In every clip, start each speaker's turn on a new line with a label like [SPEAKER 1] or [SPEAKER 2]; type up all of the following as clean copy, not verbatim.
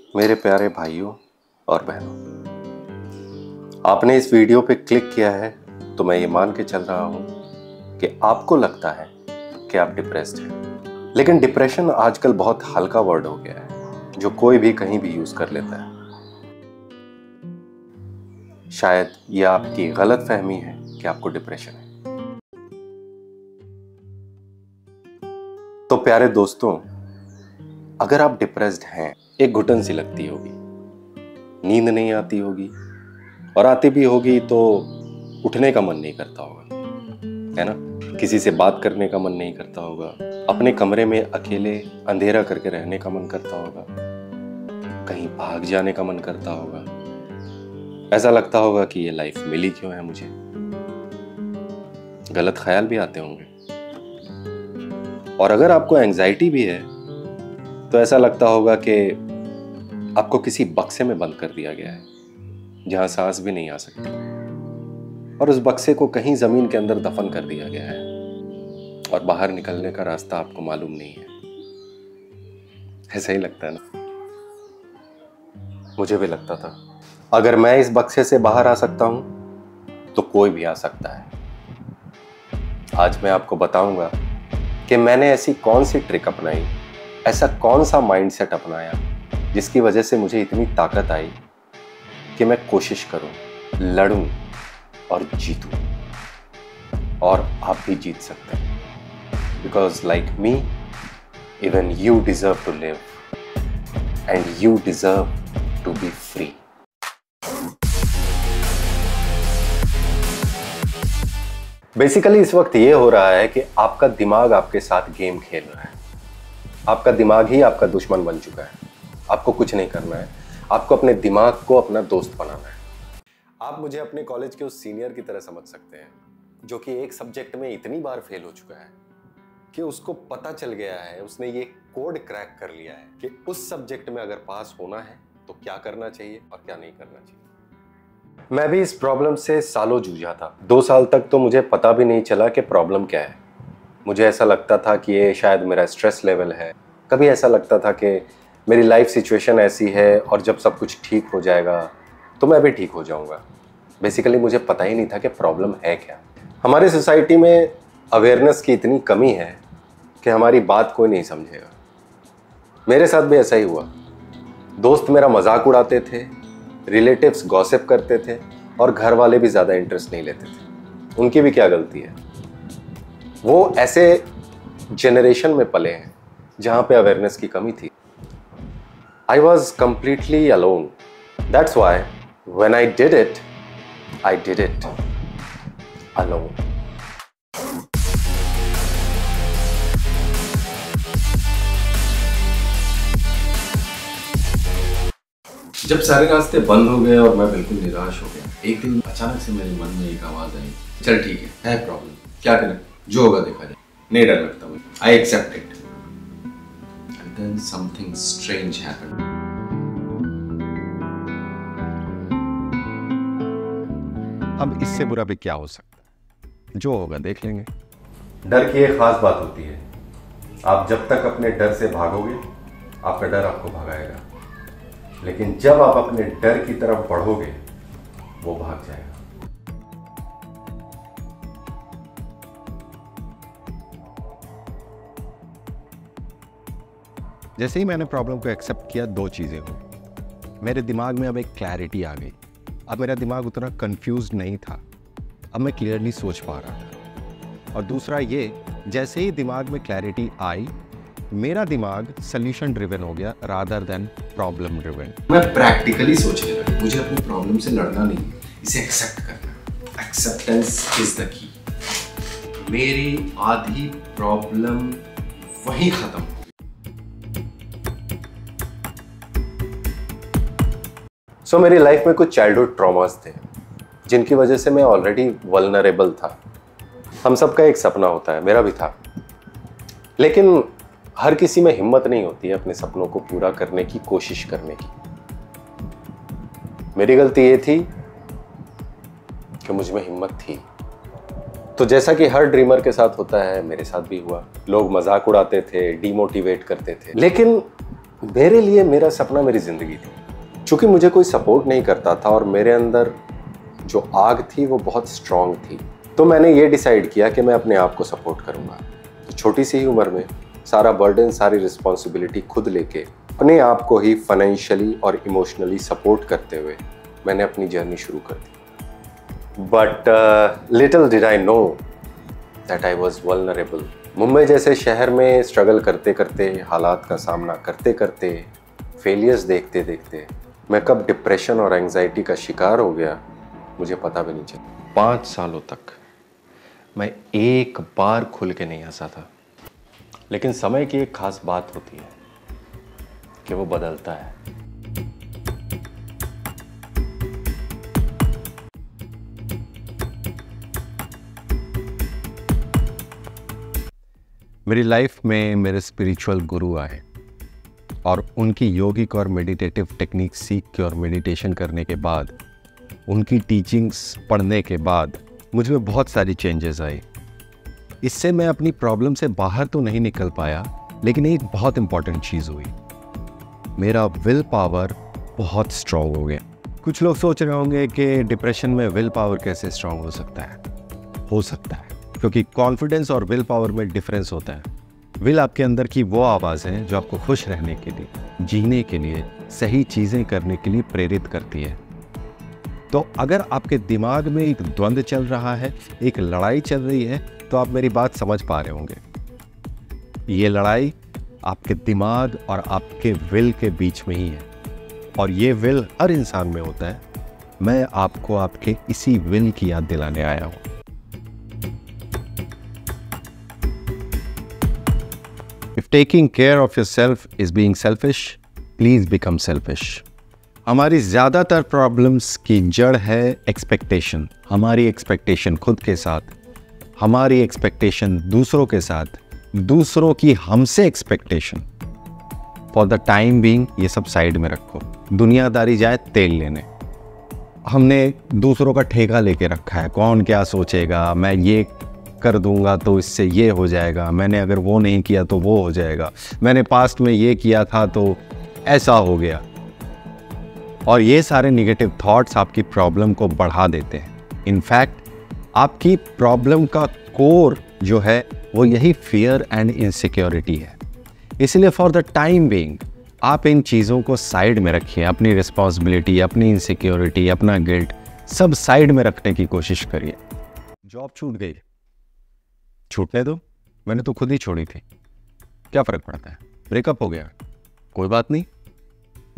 [SPEAKER 1] मेरे प्यारे भाइयों और बहनों, आपने इस वीडियो पे क्लिक किया है तो मैं ये मान के चल रहा हूं कि आपको लगता है कि आप डिप्रेस्ड हैं। लेकिन डिप्रेशन आजकल बहुत हल्का वर्ड हो गया है जो कोई भी कहीं भी यूज कर लेता है। शायद ये आपकी गलत फहमी है कि आपको डिप्रेशन है। तो प्यारे दोस्तों, अगर आप डिप्रेस्ड हैं, एक घुटन सी लगती होगी, नींद नहीं आती होगी, और आती भी होगी तो उठने का मन नहीं करता होगा, है ना। किसी से बात करने का मन नहीं करता होगा, अपने कमरे में अकेले अंधेरा करके रहने का मन करता होगा, कहीं भाग जाने का मन करता होगा। ऐसा लगता होगा कि ये लाइफ मिली क्यों है मुझे। गलत ख्याल भी आते होंगे। और अगर आपको एंजाइटी भी है तो ऐसा लगता होगा कि आपको किसी बक्से में बंद कर दिया गया है जहां सांस भी नहीं आ सकती, और उस बक्से को कहीं जमीन के अंदर दफन कर दिया गया है और बाहर निकलने का रास्ता आपको मालूम नहीं है। ऐसा ही लगता है ना। मुझे भी लगता था अगर मैं इस बक्से से बाहर आ सकता हूं तो कोई भी आ सकता है। आज मैं आपको बताऊंगा कि मैंने ऐसी कौन सी ट्रिक अपनाई, ऐसा कौन सा माइंडसेट अपनाया जिसकी वजह से मुझे इतनी ताकत आई कि मैं कोशिश करूं, लड़ूं और जीतूं। और आप भी जीत सकते हैं, because like me even you deserve to live and you deserve to be free. Basically इस वक्त ये हो रहा है कि आपका दिमाग आपके साथ गेम खेल रहा है। आपका दिमाग ही आपका दुश्मन बन चुका है। आपको कुछ नहीं करना है, आपको अपने दिमाग को अपना दोस्त बनाना है। आप मुझे अपने कॉलेज के उस सीनियर की तरह समझ सकते हैं जो कि एक सब्जेक्ट में इतनी बार फेल हो चुका है कि उसको पता चल गया है, उसने ये कोड क्रैक कर लिया है कि उस सब्जेक्ट में अगर पास होना है तो क्या करना चाहिए और क्या नहीं करना चाहिए। मैं भी इस प्रॉब्लम से सालों जूझा था। 2 साल तक तो मुझे पता भी नहीं चला कि प्रॉब्लम क्या है। मुझे ऐसा लगता था कि ये शायद मेरा स्ट्रेस लेवल है। कभी ऐसा लगता था कि मेरी लाइफ सिचुएशन ऐसी है और जब सब कुछ ठीक हो जाएगा तो मैं भी ठीक हो जाऊंगा। बेसिकली मुझे पता ही नहीं था कि प्रॉब्लम है क्या। हमारी सोसाइटी में अवेयरनेस की इतनी कमी है कि हमारी बात कोई नहीं समझेगा। मेरे साथ भी ऐसा ही हुआ। दोस्त मेरा मजाक उड़ाते थे, रिलेटिव्स गॉसिप करते थे और घर वाले भी ज़्यादा इंटरेस्ट नहीं लेते थे। उनकी भी क्या गलती है। वो ऐसे जनरेशन में पले हैं जहाँ पे अवेयरनेस की कमी थी। I was completely alone. That's why when I did it alone. जब सारे रास्ते बंद हो गए और मैं बिल्कुल निराश हो गया, एक दिन अचानक से मेरे मन में एक आवाज आई, चल ठीक है प्रॉब्लम, क्या करें, जो होगा देखा जाए, नहीं डर लगता मुझे, I accept it. And then something strange happened.
[SPEAKER 2] अब इससे बुरा भी क्या हो सकता है, जो होगा देख लेंगे।
[SPEAKER 1] डर की एक खास बात होती है, आप जब तक अपने डर से भागोगे आपका डर आपको भगाएगा, लेकिन जब आप अपने डर की तरफ बढ़ोगे वो भाग जाएगा।
[SPEAKER 2] जैसे ही मैंने प्रॉब्लम को एक्सेप्ट किया, 2 चीज़ें हुई। मेरे दिमाग में अब एक क्लैरिटी आ गई। अब मेरा दिमाग उतना कंफ्यूज नहीं था, अब मैं क्लियरली सोच पा रहा था। और दूसरा ये, जैसे ही दिमाग में क्लैरिटी आई, मेरा दिमाग सोल्यूशन ड्रिवन हो गया रादर देन प्रॉब्लम ड्रिवन।
[SPEAKER 1] मैं प्रैक्टिकली सोचने लगा, मुझे अपनी प्रॉब्लम से लड़ना नहीं, इसे एक्सेप्ट करना। Acceptance is the key. मेरी आधी प्रॉब्लम वहीं खत्म। सो मेरी लाइफ में कुछ चाइल्डहुड ट्रॉमास थे जिनकी वजह से मैं ऑलरेडी वल्नरेबल था। हम सबका एक सपना होता है, मेरा भी था, लेकिन हर किसी में हिम्मत नहीं होती है अपने सपनों को पूरा करने की कोशिश करने की। मेरी गलती ये थी कि मुझ में हिम्मत थी। तो जैसा कि हर ड्रीमर के साथ होता है, मेरे साथ भी हुआ। लोग मजाक उड़ाते थे, डिमोटिवेट करते थे, लेकिन मेरे लिए मेरा सपना मेरी जिंदगी थी। चूंकि मुझे कोई सपोर्ट नहीं करता था और मेरे अंदर जो आग थी वो बहुत स्ट्रांग थी, तो मैंने ये डिसाइड किया कि मैं अपने आप को सपोर्ट करूंगा। तो छोटी सी ही उम्र में सारा बर्डन, सारी रिस्पॉन्सिबिलिटी खुद लेके अपने आप को ही फाइनेंशियली और इमोशनली सपोर्ट करते हुए मैंने अपनी जर्नी शुरू कर दी। But little did I know that I was vulnerable. Mumbai जैसे शहर में स्ट्रगल करते करते, हालात का सामना करते करते, फेलियर्स देखते देखते मैं कब डिप्रेशन और एंजाइटी का शिकार हो गया मुझे पता भी नहीं चला। 5 सालों तक मैं एक बार खुल के नहीं हंसा था। लेकिन समय की एक खास बात होती है कि वो बदलता है।
[SPEAKER 2] मेरी लाइफ में मेरे स्पिरिचुअल गुरु आए और उनकी योगिक और मेडिटेटिव टेक्निक सीख के और मेडिटेशन करने के बाद, उनकी टीचिंग्स पढ़ने के बाद मुझ में बहुत सारी चेंजेस आई। इससे मैं अपनी प्रॉब्लम से बाहर तो नहीं निकल पाया, लेकिन एक बहुत इंपॉर्टेंट चीज़ हुई, मेरा विल पावर बहुत स्ट्रॉन्ग हो गया। कुछ लोग सोच रहे होंगे कि डिप्रेशन में विल पावर कैसे स्ट्रॉन्ग हो सकता है। हो सकता है, क्योंकि कॉन्फिडेंस और विल पावर में डिफरेंस होता है। विल आपके अंदर की वो आवाज़ है जो आपको खुश रहने के लिए, जीने के लिए, सही चीज़ें करने के लिए प्रेरित करती है। तो अगर आपके दिमाग में एक द्वंद्व चल रहा है, एक लड़ाई चल रही है, तो आप मेरी बात समझ पा रहे होंगे। ये लड़ाई आपके दिमाग और आपके विल के बीच में ही है, और ये विल हर इंसान में होता है। मैं आपको आपके इसी विल की याद दिलाने आया हूँ। If taking care of yourself is being selfish, please become selfish. हमारी ज़्यादातर प्रॉब्लम्स की जड़ है एक्सपेक्टेशन। हमारी एक्सपेक्टेशन खुद के साथ, हमारी एक्सपेक्टेशन दूसरों के साथ, दूसरों की हमसे expectation. For the time being ये सब साइड में रखो। दुनियादारी जाए तेल लेने। हमने दूसरों का ठेका लेके रखा है, कौन क्या सोचेगा, मैं ये कर दूंगा तो इससे ये हो जाएगा, मैंने अगर वो नहीं किया तो वो हो जाएगा, मैंने पास्ट में ये किया था तो ऐसा हो गया। और ये सारे नेगेटिव थॉट्स आपकी प्रॉब्लम को बढ़ा देते हैं। इनफैक्ट आपकी प्रॉब्लम का कोर जो है वो यही फियर एंड इनसिक्योरिटी है। इसलिए फॉर द टाइम बीइंग आप इन चीज़ों को साइड में रखिए। अपनी रिस्पॉन्सिबिलिटी, अपनी इनसिक्योरिटी, अपना गिल्ट सब साइड में रखने की कोशिश करिए। जॉब छूट गई, छूटने दो, मैंने तो खुद ही छोड़ी थी, क्या फ़र्क पड़ता है। ब्रेकअप हो गया, कोई बात नहीं।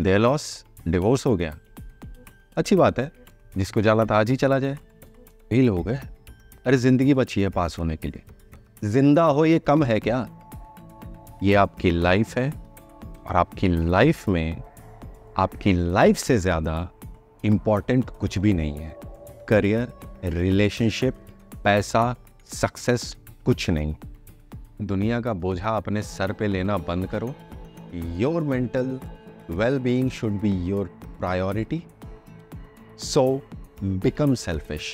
[SPEAKER 2] देयर लॉस, डिवोर्स हो गया, अच्छी बात है। जिसको जाना था आज ही चला जाए, फेल हो गए। अरे ज़िंदगी बची है पास होने के लिए। जिंदा हो ये कम है क्या? ये आपकी लाइफ है, और आपकी लाइफ में आपकी लाइफ से ज़्यादा इम्पॉर्टेंट कुछ भी नहीं है। करियर, रिलेशनशिप, पैसा, सक्सेस कुछ नहीं। दुनिया का बोझा अपने सर पे लेना बंद करो। Your mental well-being should be your priority. So become selfish.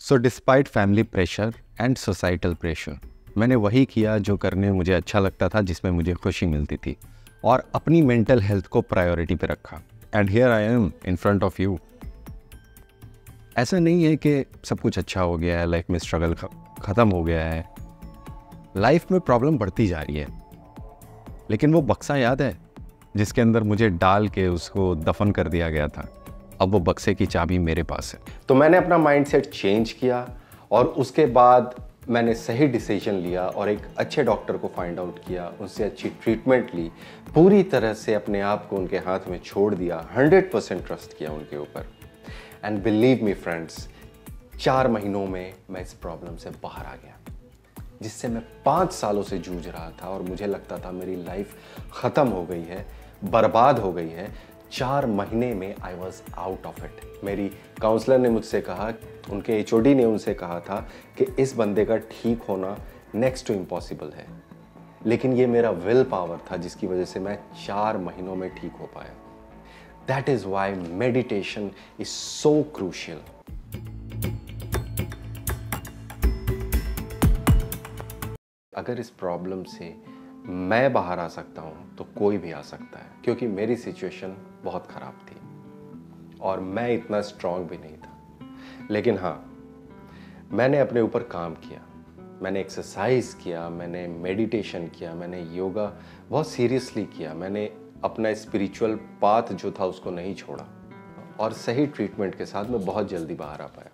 [SPEAKER 2] So despite family pressure and societal pressure, मैंने वही किया जो करने मुझे अच्छा लगता था, जिसमें मुझे खुशी मिलती थी, और अपनी मेंटल हेल्थ को प्रायोरिटी पे रखा। And here I am in front of you. ऐसा नहीं है कि सब कुछ अच्छा हो गया है, लाइफ में स्ट्रगल ख़त्म हो गया है। लाइफ में प्रॉब्लम बढ़ती जा रही है, लेकिन वो बक्सा याद है जिसके अंदर मुझे डाल के उसको दफन कर दिया गया था? अब वो बक्से की चाबी मेरे पास है।
[SPEAKER 1] तो मैंने अपना माइंडसेट चेंज किया, और उसके बाद मैंने सही डिसीजन लिया और एक अच्छे डॉक्टर को फाइंड आउट किया, उनसे अच्छी ट्रीटमेंट ली, पूरी तरह से अपने आप को उनके हाथ में छोड़ दिया, 100% ट्रस्ट किया उनके ऊपर। एंड बिलीव मी फ्रेंड्स, 4 महीनों में मैं इस प्रॉब्लम से बाहर आ गया, जिससे मैं 5 सालों से जूझ रहा था और मुझे लगता था मेरी लाइफ ख़त्म हो गई है, बर्बाद हो गई है। 4 महीने में I was out of it. मेरी काउंसलर ने मुझसे कहा, उनके HOD ने उनसे कहा था कि इस बंदे का ठीक होना नेक्स्ट टू इम्पॉसिबल है, लेकिन ये मेरा विल पावर था जिसकी वजह से मैं 4 महीनों में ठीक हो पाया। That is why meditation is so crucial. अगर इस प्रॉब्लम से मैं बाहर आ सकता हूँ तो कोई भी आ सकता है, क्योंकि मेरी सिचुएशन बहुत ख़राब थी और मैं इतना स्ट्रांग भी नहीं था। लेकिन हाँ, मैंने अपने ऊपर काम किया, मैंने एक्सरसाइज किया, मैंने मेडिटेशन किया, मैंने योगा बहुत सीरियसली किया, मैंने अपना स्पिरिचुअल पाथ जो था उसको नहीं छोड़ा और सही ट्रीटमेंट के साथ मैं बहुत जल्दी बाहर आ पाया।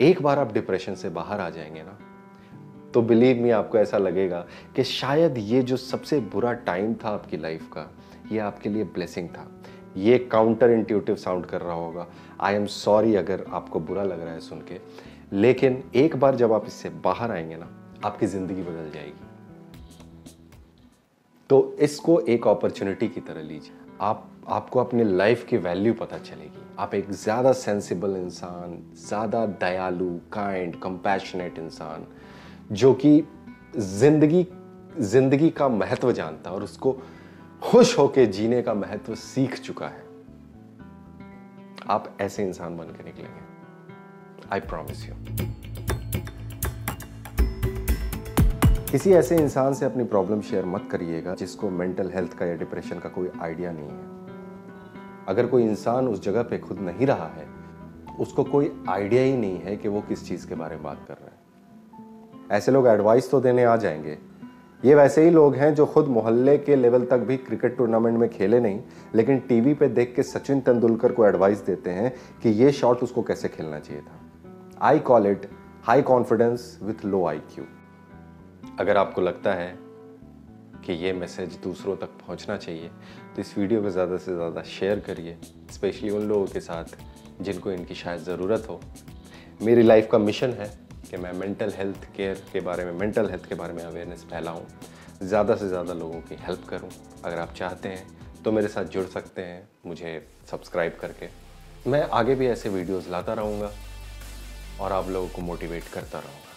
[SPEAKER 1] एक बार आप डिप्रेशन से बाहर आ जाएंगे ना, तो बिलीव मी, आपको ऐसा लगेगा कि शायद ये जो सबसे बुरा टाइम था आपकी लाइफ का, ये आपके लिए ब्लेसिंग था। ये काउंटर इंट्यूटिव साउंड कर रहा होगा, आई एम सॉरी अगर आपको बुरा लग रहा है सुन के, लेकिन एक बार जब आप इससे बाहर आएंगे ना, आपकी ज़िंदगी बदल जाएगी। तो इसको एक अपॉर्चुनिटी की तरह लीजिए। आपको अपनी लाइफ की वैल्यू पता चलेगी। आप एक ज़्यादा सेंसिबल इंसान, ज़्यादा दयालु, काइंड, कंपैशनेट इंसान, जो कि जिंदगी का महत्व जानता है और उसको खुश होकर जीने का महत्व सीख चुका है, आप ऐसे इंसान बन के निकलेंगे। I promise you. किसी ऐसे इंसान से अपनी प्रॉब्लम शेयर मत करिएगा जिसको मेंटल हेल्थ का या डिप्रेशन का कोई आइडिया नहीं है। अगर कोई इंसान उस जगह पे खुद नहीं रहा है, उसको कोई आइडिया ही नहीं है कि वो किस चीज़ के बारे में बात कर रहे हैं। ऐसे लोग एडवाइस तो देने आ जाएंगे। ये वैसे ही लोग हैं जो खुद मोहल्ले के लेवल तक भी क्रिकेट टूर्नामेंट में खेले नहीं, लेकिन टीवी पे देख के सचिन तेंदुलकर को एडवाइस देते हैं कि ये शॉट उसको कैसे खेलना चाहिए था। I call it high confidence with low IQ। अगर आपको लगता है कि ये मैसेज दूसरों तक पहुंचना चाहिए, तो इस वीडियो को ज़्यादा से ज़्यादा शेयर करिए, स्पेशली उन लोगों के साथ जिनको इनकी शायद ज़रूरत हो। मेरी लाइफ का मिशन है कि मैं मेंटल हेल्थ के बारे में अवेयरनेस फैलाऊं, ज़्यादा से ज़्यादा लोगों की हेल्प करूं। अगर आप चाहते हैं तो मेरे साथ जुड़ सकते हैं, मुझे सब्सक्राइब करके। मैं आगे भी ऐसे वीडियोस लाता रहूँगा और आप लोगों को मोटिवेट करता रहूँगा।